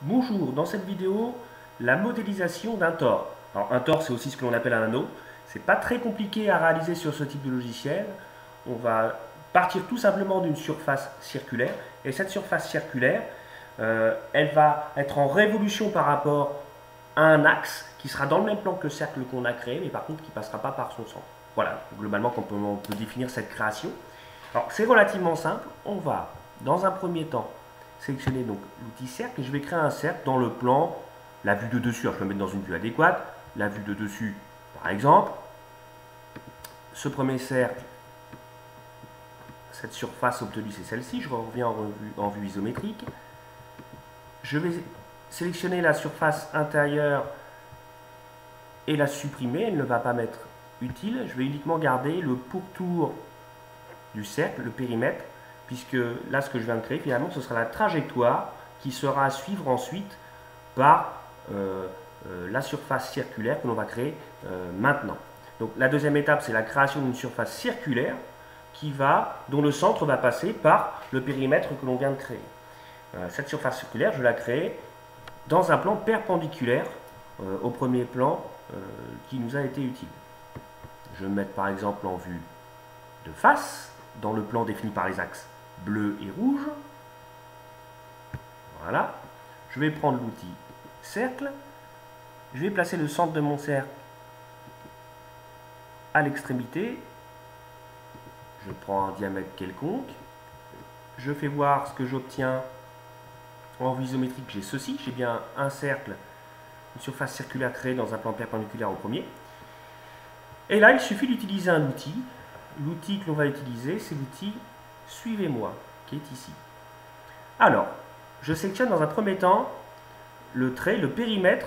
Bonjour, dans cette vidéo, la modélisation d'un tore. Alors un tore, c'est aussi ce que l'on appelle un anneau. C'est pas très compliqué à réaliser sur ce type de logiciel. On va partir tout simplement d'une surface circulaire. Et cette surface circulaire, elle va être en révolution par rapport à un axe qui sera dans le même plan que le cercle qu'on a créé, mais par contre qui ne passera pas par son centre. Voilà, globalement, on peut définir cette création. Alors c'est relativement simple. On va, dans un premier temps, sélectionner donc l'outil cercle et je vais créer un cercle dans le plan, la vue de dessus, alors je vais le mettre dans une vue adéquate, la vue de dessus par exemple. Ce premier cercle, cette surface obtenue c'est celle-ci, je reviens en vue isométrique. Je vais sélectionner la surface intérieure et la supprimer, elle ne va pas m'être utile. Je vais uniquement garder le pourtour du cercle, le périmètre, puisque là ce que je viens de créer finalement ce sera la trajectoire qui sera à suivre ensuite par la surface circulaire que l'on va créer maintenant. Donc la deuxième étape c'est la création d'une surface circulaire dont le centre va passer par le périmètre que l'on vient de créer. Cette surface circulaire je la crée dans un plan perpendiculaire au premier plan qui nous a été utile. Je vais me mettre par exemple en vue de face dans le plan défini par les axes bleu et rouge. Voilà. Je vais prendre l'outil cercle. Je vais placer le centre de mon cercle à l'extrémité. Je prends un diamètre quelconque. Je fais voir ce que j'obtiens en vue isométrique. J'ai ceci. J'ai bien un cercle, une surface circulaire créée dans un plan perpendiculaire au premier. Et là, il suffit d'utiliser un outil. L'outil que l'on va utiliser, c'est l'outil « Suivez-moi » qui est ici. Alors, je sélectionne dans un premier temps le trait, le périmètre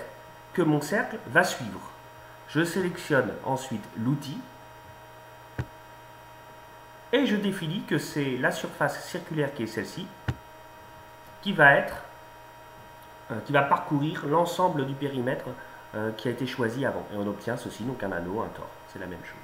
que mon cercle va suivre. Je sélectionne ensuite l'outil et je définis que c'est la surface circulaire qui est celle-ci qui va parcourir l'ensemble du périmètre qui a été choisi avant. Et on obtient ceci, donc un anneau, un tore. C'est la même chose.